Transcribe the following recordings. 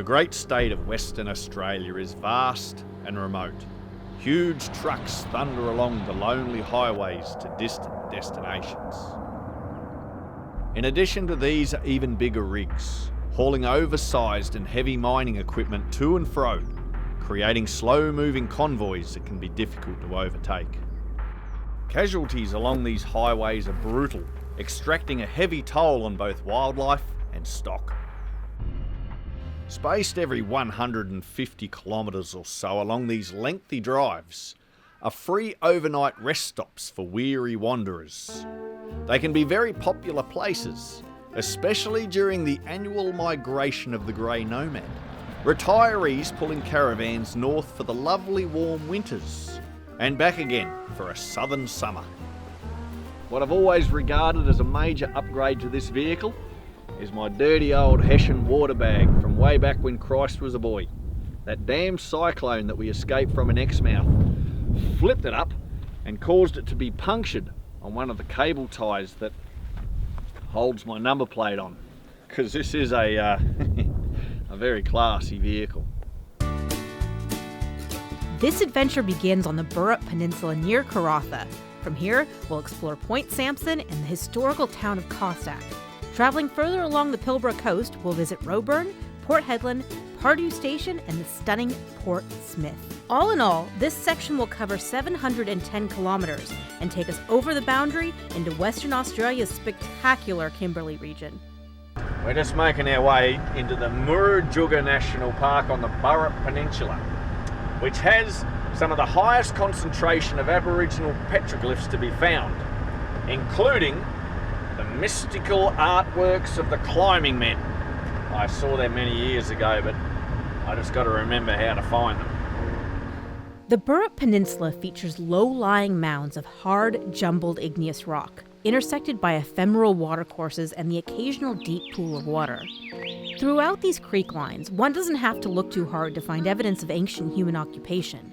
The great state of Western Australia is vast and remote. Huge trucks thunder along the lonely highways to distant destinations. In addition to these are even bigger rigs, hauling oversized and heavy mining equipment to and fro, creating slow-moving convoys that can be difficult to overtake. Casualties along these highways are brutal, extracting a heavy toll on both wildlife and stock. Spaced every 150 kilometres or so along these lengthy drives are free overnight rest stops for weary wanderers. They can be very popular places, especially during the annual migration of the grey nomad. Retirees pulling caravans north for the lovely warm winters and back again for a southern summer. What I've always regarded as a major upgrade to this vehicle is my dirty old Hessian water bag from way back when Christ was a boy. That damn cyclone that we escaped from in Exmouth flipped it up and caused it to be punctured on one of the cable ties that holds my number plate on, because this is a very classy vehicle. This adventure begins on the Burrup Peninsula near Karratha. From here, we'll explore Point Sampson and the historical town of Cossack. Traveling further along the Pilbara coast, we'll visit Roebourne, Port Hedland, Pardue Station, and the stunning Port Smith. All in all, this section will cover 710 kilometres and take us over the boundary into Western Australia's spectacular Kimberley region. We're just making our way into the Murujuga National Park on the Burrup Peninsula, which has some of the highest concentration of Aboriginal petroglyphs to be found, including the mystical artworks of the climbing men. I saw them many years ago, but I just got to remember how to find them. The Burrup Peninsula features low-lying mounds of hard, jumbled igneous rock, intersected by ephemeral watercourses and the occasional deep pool of water. Throughout these creek lines, one doesn't have to look too hard to find evidence of ancient human occupation.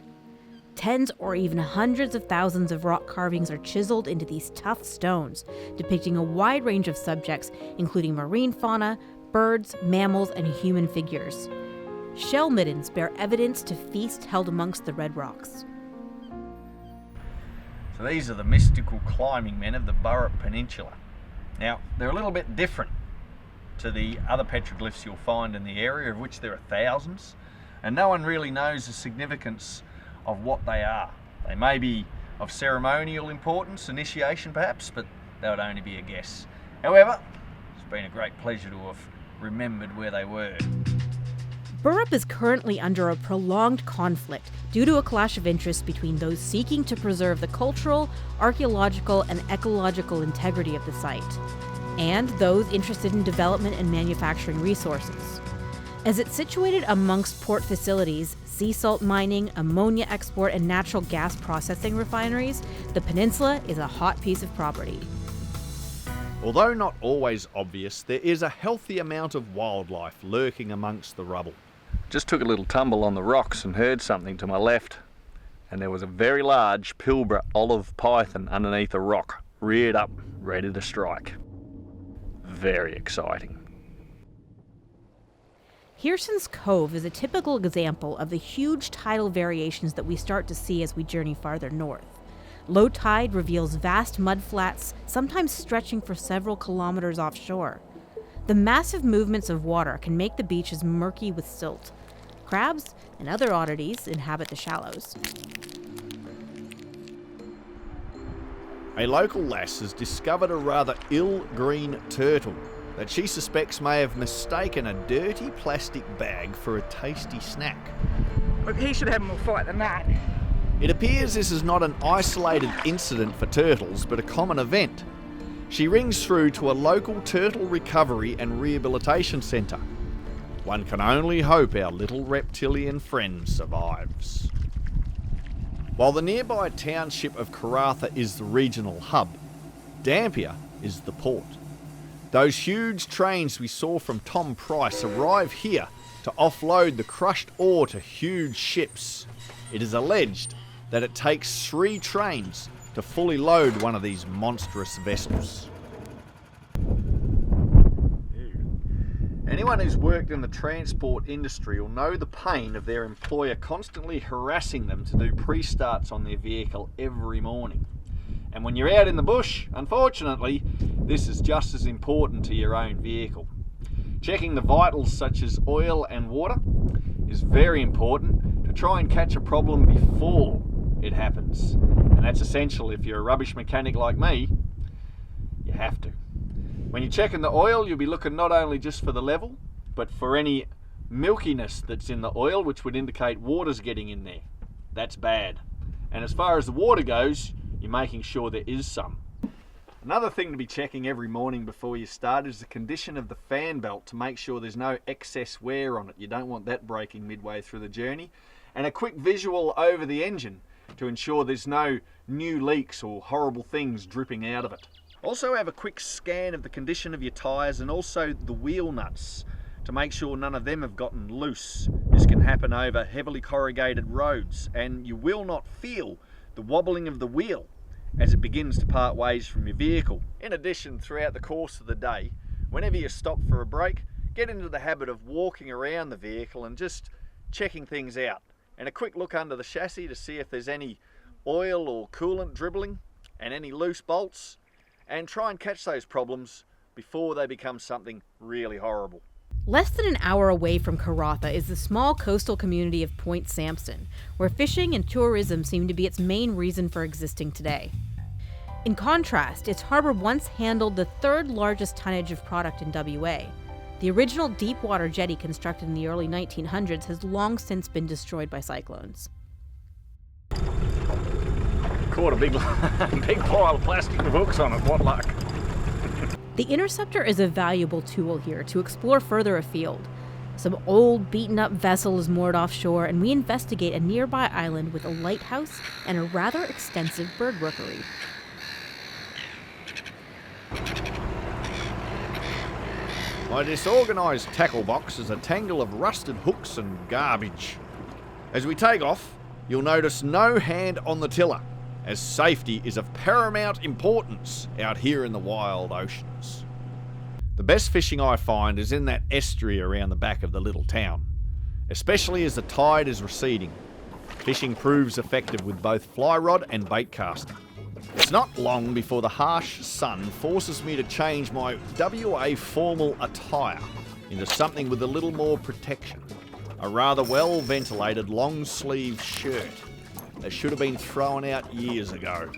Tens or even hundreds of thousands of rock carvings are chiseled into these tough stones, depicting a wide range of subjects, including marine fauna, birds, mammals, and human figures. Shell middens bear evidence to feast held amongst the red rocks. So these are the mystical climbing men of the Burrup Peninsula. Now, they're a little bit different to the other petroglyphs you'll find in the area, of which there are thousands, and no one really knows the significance of what they are. They may be of ceremonial importance, initiation perhaps, but that would only be a guess. However, it's been a great pleasure to have remembered where they were. Burrup is currently under a prolonged conflict due to a clash of interests between those seeking to preserve the cultural, archaeological, and ecological integrity of the site, and those interested in development and manufacturing resources. As it's situated amongst port facilities, sea salt mining, ammonia export, and natural gas processing refineries, the peninsula is a hot piece of property. Although not always obvious, there is a healthy amount of wildlife lurking amongst the rubble. Just took a little tumble on the rocks and heard something to my left, and there was a very large Pilbara olive python underneath a rock, reared up, ready to strike. Very exciting. Hearson's Cove is a typical example of the huge tidal variations that we start to see as we journey farther north. Low tide reveals vast mudflats, sometimes stretching for several kilometers offshore. The massive movements of water can make the beaches murky with silt. Crabs and other oddities inhabit the shallows. A local lass has discovered a rather ill green turtle that she suspects may have mistaken a dirty plastic bag for a tasty snack. Look, he should have more fight than that. It appears this is not an isolated incident for turtles, but a common event. She rings through to a local turtle recovery and rehabilitation centre. One can only hope our little reptilian friend survives. While the nearby township of Karratha is the regional hub, Dampier is the port. Those huge trains we saw from Tom Price arrive here to offload the crushed ore to huge ships. It is alleged that it takes 3 trains to fully load one of these monstrous vessels. Anyway, Anyone who's worked in the transport industry will know the pain of their employer constantly harassing them to do pre-starts on their vehicle every morning. And when you're out in the bush, unfortunately, this is just as important to your own vehicle. Checking the vitals such as oil and water is very important to try and catch a problem before it happens. And that's essential if you're a rubbish mechanic like me. You have to. When you're checking the oil, you'll be looking not only just for the level, but for any milkiness that's in the oil, which would indicate water's getting in there. That's bad. And as far as the water goes, you're making sure there is some. Another thing to be checking every morning before you start is the condition of the fan belt to make sure there's no excess wear on it. You don't want that breaking midway through the journey. And a quick visual over the engine to ensure there's no new leaks or horrible things dripping out of it. Also have a quick scan of the condition of your tyres and also the wheel nuts to make sure none of them have gotten loose. This can happen over heavily corrugated roads, and you will not feel the wobbling of the wheel as it begins to part ways from your vehicle. In addition, throughout the course of the day, whenever you stop for a break, get into the habit of walking around the vehicle and just checking things out. And a quick look under the chassis to see if there's any oil or coolant dribbling and any loose bolts, and try and catch those problems before they become something really horrible. Less than an hour away from Karratha is the small coastal community of Point Sampson, where fishing and tourism seem to be its main reason for existing today. In contrast, its harbor once handled the third largest tonnage of product in WA. The original deep-water jetty constructed in the early 1900s has long since been destroyed by cyclones. Caught a big pile of plastic with hooks on it, what luck. The Interceptor is a valuable tool here to explore further afield. Some old, beaten-up vessel is moored offshore, and we investigate a nearby island with a lighthouse and a rather extensive bird rookery. My disorganised tackle box is a tangle of rusted hooks and garbage. As we take off, you'll notice no hand on the tiller, as safety is of paramount importance out here in the wild oceans. The best fishing I find is in that estuary around the back of the little town, especially as the tide is receding. Fishing proves effective with both fly rod and bait casting. It's not long before the harsh sun forces me to change my WA formal attire into something with a little more protection. A rather well-ventilated long-sleeved shirt that should have been thrown out years ago.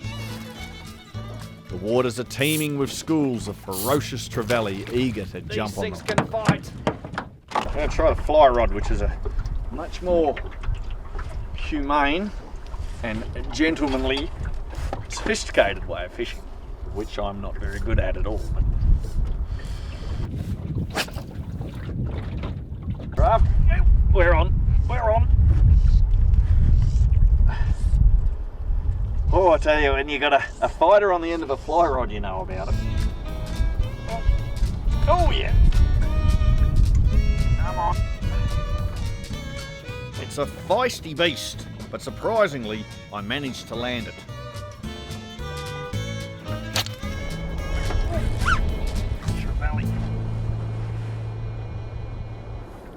The waters are teeming with schools of ferocious trevally eager to jump on them. These things can fight! I'm going to try the fly rod, which is a much more humane and gentlemanly, sophisticated way of fishing, which I'm not very good at all. Draft, we're on. Oh, I tell you, when you got a fighter on the end of a fly rod, you know about it. Oh yeah. Come on. It's a feisty beast, but surprisingly, I managed to land it.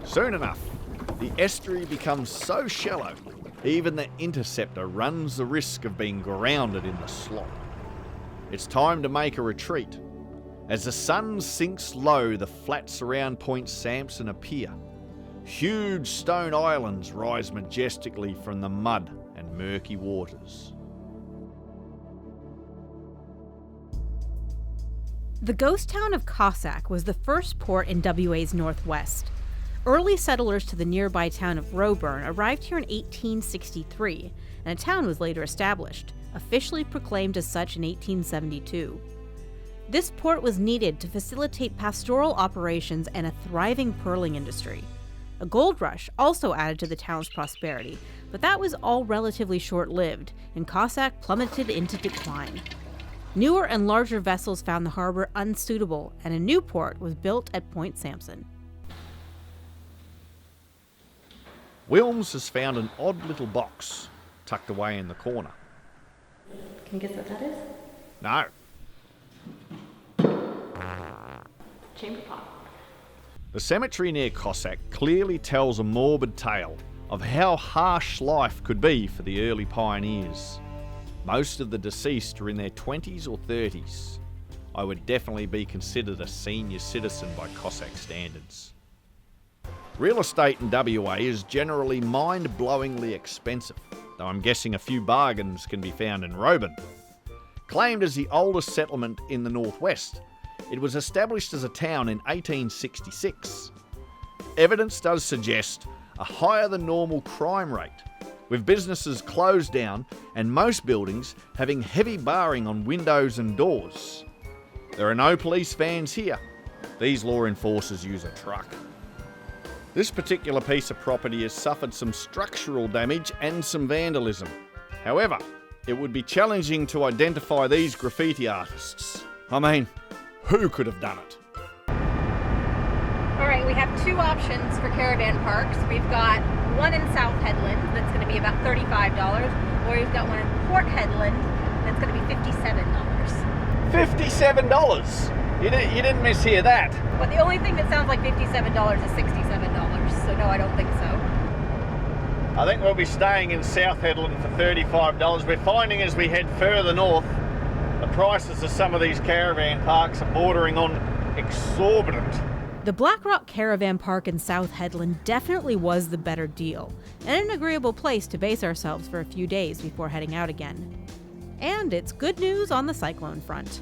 Soon enough, the estuary becomes so shallow, even the Interceptor runs the risk of being grounded in the slop. It's time to make a retreat. As the sun sinks low, the flats around Point Sampson appear. Huge stone islands rise majestically from the mud and murky waters. The ghost town of Cossack was the first port in WA's northwest. Early settlers to the nearby town of Roebourne arrived here in 1863, and a town was later established, officially proclaimed as such in 1872. This port was needed to facilitate pastoral operations and a thriving pearling industry. A gold rush also added to the town's prosperity, but that was all relatively short-lived, and Cossack plummeted into decline. Newer and larger vessels found the harbor unsuitable, and a new port was built at Point Sampson. Wilms has found an odd little box tucked away in the corner. Can you guess what that is? No. Chamber pot. The cemetery near Cossack clearly tells a morbid tale of how harsh life could be for the early pioneers. Most of the deceased are in their 20s or 30s. I would definitely be considered a senior citizen by Cossack standards. Real estate in WA is generally mind-blowingly expensive, though I'm guessing a few bargains can be found in Roban. Claimed as the oldest settlement in the northwest, it was established as a town in 1866. Evidence does suggest a higher than normal crime rate, with businesses closed down and most buildings having heavy barring on windows and doors. There are no police vans here. These law enforcers use a truck. This particular piece of property has suffered some structural damage and some vandalism. However, it would be challenging to identify these graffiti artists. I mean, who could have done it? All right, we have two options for caravan parks. We've got one in South Headland that's going to be about $35, or we've got one in Port Headland that's going to be $57. $57? You didn't mishear that. But the only thing that sounds like $57 is $67, so no, I don't think so. I think we'll be staying in South Headland for $35. We're finding as we head further north, the prices of some of these caravan parks are bordering on exorbitant. The Black Rock Caravan Park in South Headland definitely was the better deal, and an agreeable place to base ourselves for a few days before heading out again. And it's good news on the cyclone front.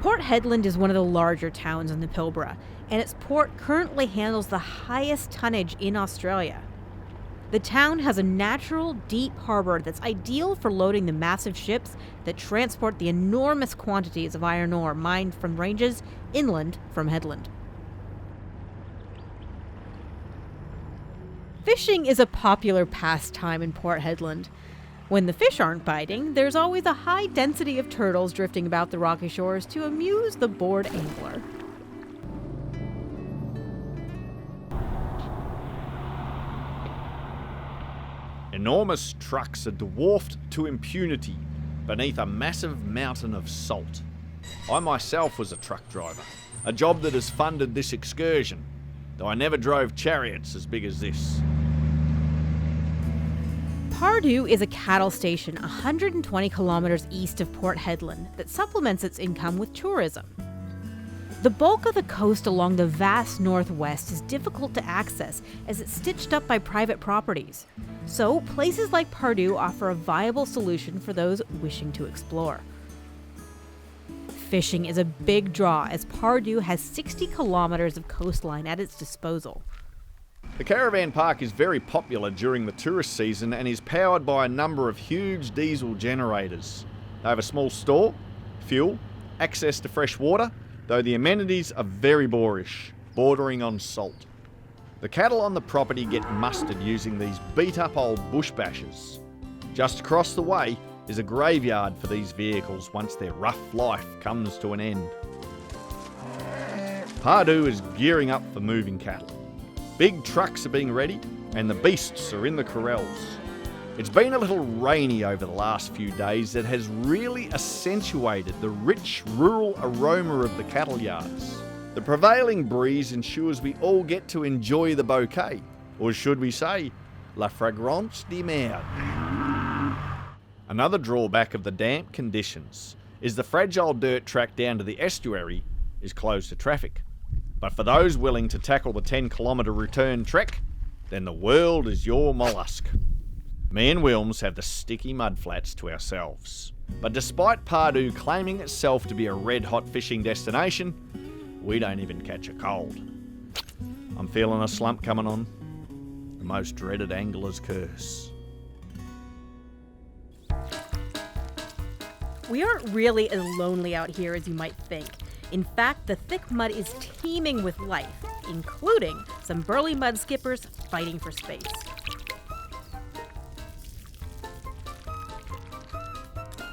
Port Headland is one of the larger towns in the Pilbara, and its port currently handles the highest tonnage in Australia. The town has a natural, deep harbor that's ideal for loading the massive ships that transport the enormous quantities of iron ore mined from ranges inland from Headland. Fishing is a popular pastime in Port Headland. When the fish aren't biting, there's always a high density of turtles drifting about the rocky shores to amuse the bored angler. Enormous trucks are dwarfed to impunity beneath a massive mountain of salt. I myself was a truck driver, a job that has funded this excursion, though I never drove chariots as big as this. Pardue is a cattle station 120 kilometers east of Port Headland that supplements its income with tourism. The bulk of the coast along the vast northwest is difficult to access as it's stitched up by private properties. So, places like Pardue offer a viable solution for those wishing to explore. Fishing is a big draw as Pardue has 60 kilometers of coastline at its disposal. The caravan park is very popular during the tourist season and is powered by a number of huge diesel generators. They have a small store, fuel, access to fresh water, though the amenities are very boorish, bordering on salt. The cattle on the property get mustered using these beat-up old bush bashers. Just across the way is a graveyard for these vehicles once their rough life comes to an end. Pardue is gearing up for moving cattle. Big trucks are being ready and the beasts are in the corrals. It's been a little rainy over the last few days that has really accentuated the rich rural aroma of the cattle yards. The prevailing breeze ensures we all get to enjoy the bouquet, or should we say, la fragrance de merde. Another drawback of the damp conditions is the fragile dirt track down to the estuary is closed to traffic. But for those willing to tackle the 10-kilometre return trek, then the world is your mollusk. Me and Wilms have the sticky mudflats to ourselves. But despite Pardue claiming itself to be a red-hot fishing destination, we don't even catch a cold. I'm feeling a slump coming on. The most dreaded angler's curse. We aren't really as lonely out here as you might think. In fact, the thick mud is teeming with life, including some burly mud skippers fighting for space.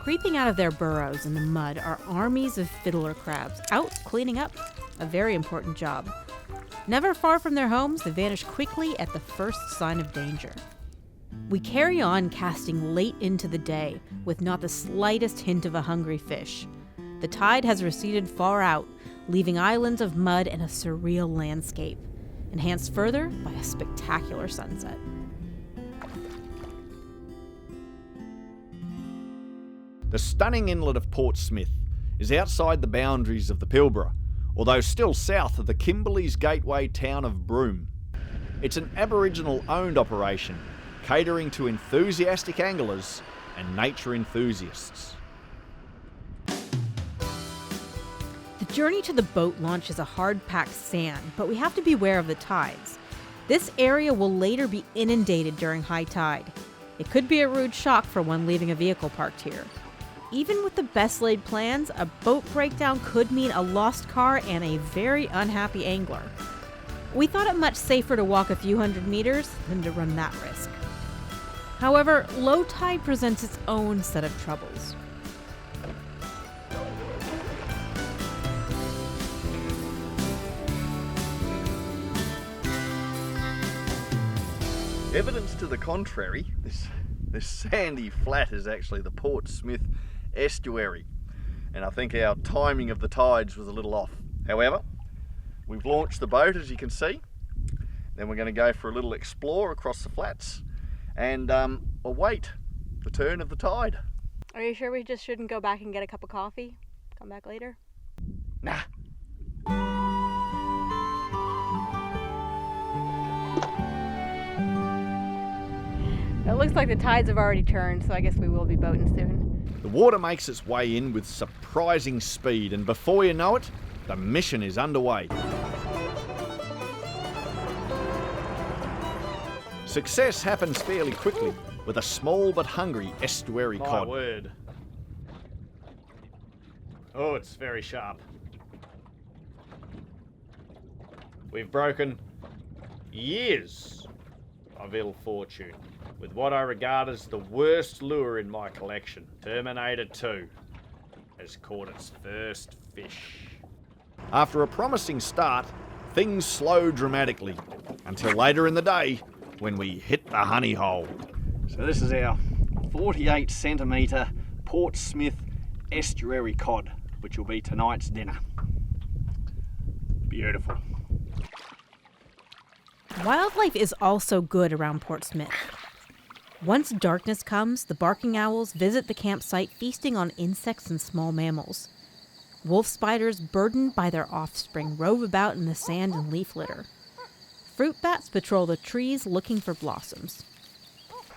Creeping out of their burrows in the mud are armies of fiddler crabs out cleaning up, a very important job. Never far from their homes, they vanish quickly at the first sign of danger. We carry on casting late into the day with not the slightest hint of a hungry fish. The tide has receded far out, leaving islands of mud and a surreal landscape, enhanced further by a spectacular sunset. The stunning inlet of Port Smith is outside the boundaries of the Pilbara, although still south of the Kimberley's gateway town of Broome. It's an Aboriginal-owned operation, catering to enthusiastic anglers and nature enthusiasts. The journey to the boat launch is a hard-packed sand, but we have to beware of the tides. This area will later be inundated during high tide. It could be a rude shock for one leaving a vehicle parked here. Even with the best laid plans, a boat breakdown could mean a lost car and a very unhappy angler. We thought it much safer to walk a few hundred meters than to run that risk. However, low tide presents its own set of troubles. Evidence to the contrary, this sandy flat is actually the Port Smith estuary, and I think our timing of the tides was a little off. However, we've launched the boat, as you can see. Then we're going to go for a little explore across the flats and await the turn of the tide. Are you sure we just shouldn't go back and get a cup of coffee? Come back later? Nah. It looks like the tides have already turned, so I guess we will be boating soon. The water makes its way in with surprising speed, and before you know it, the mission is underway. Success happens fairly quickly with a small but hungry estuary cod. My word. Oh, it's very sharp. We've broken years of ill fortune with what I regard as the worst lure in my collection. Terminator 2 has caught its first fish. After a promising start, things slow dramatically until later in the day when we hit the honey hole. So this is our 48 centimetre Port Smith estuary cod, which will be tonight's dinner. Beautiful. Wildlife is also good around Port Smith. Once darkness comes, the barking owls visit the campsite, feasting on insects and small mammals. Wolf spiders, burdened by their offspring, rove about in the sand and leaf litter. Fruit bats patrol the trees looking for blossoms.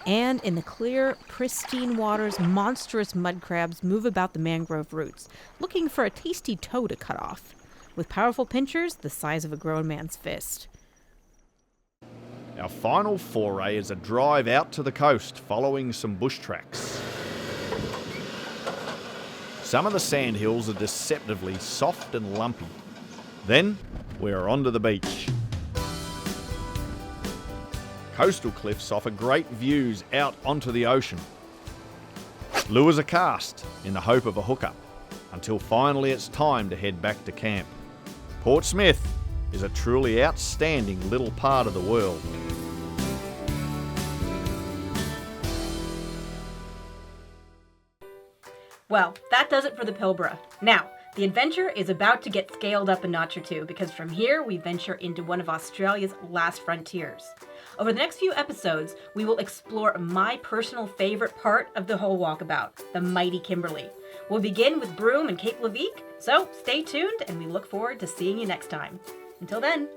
And in the clear, pristine waters, monstrous mud crabs move about the mangrove roots, looking for a tasty toe to cut off, with powerful pinchers the size of a grown man's fist. Our final foray is a drive out to the coast following some bush tracks. Some of the sandhills are deceptively soft and lumpy. Then we are onto the beach. Coastal cliffs offer great views out onto the ocean. Lures are cast in the hope of a hookup until finally it's time to head back to camp. Port Smith is a truly outstanding little part of the world. Well, that does it for the Pilbara. Now, the adventure is about to get scaled up a notch or two, because from here we venture into one of Australia's last frontiers. Over the next few episodes, we will explore my personal favorite part of the whole walkabout, the mighty Kimberley. We'll begin with Broome and Cape Leveque, so stay tuned and we look forward to seeing you next time. Until then,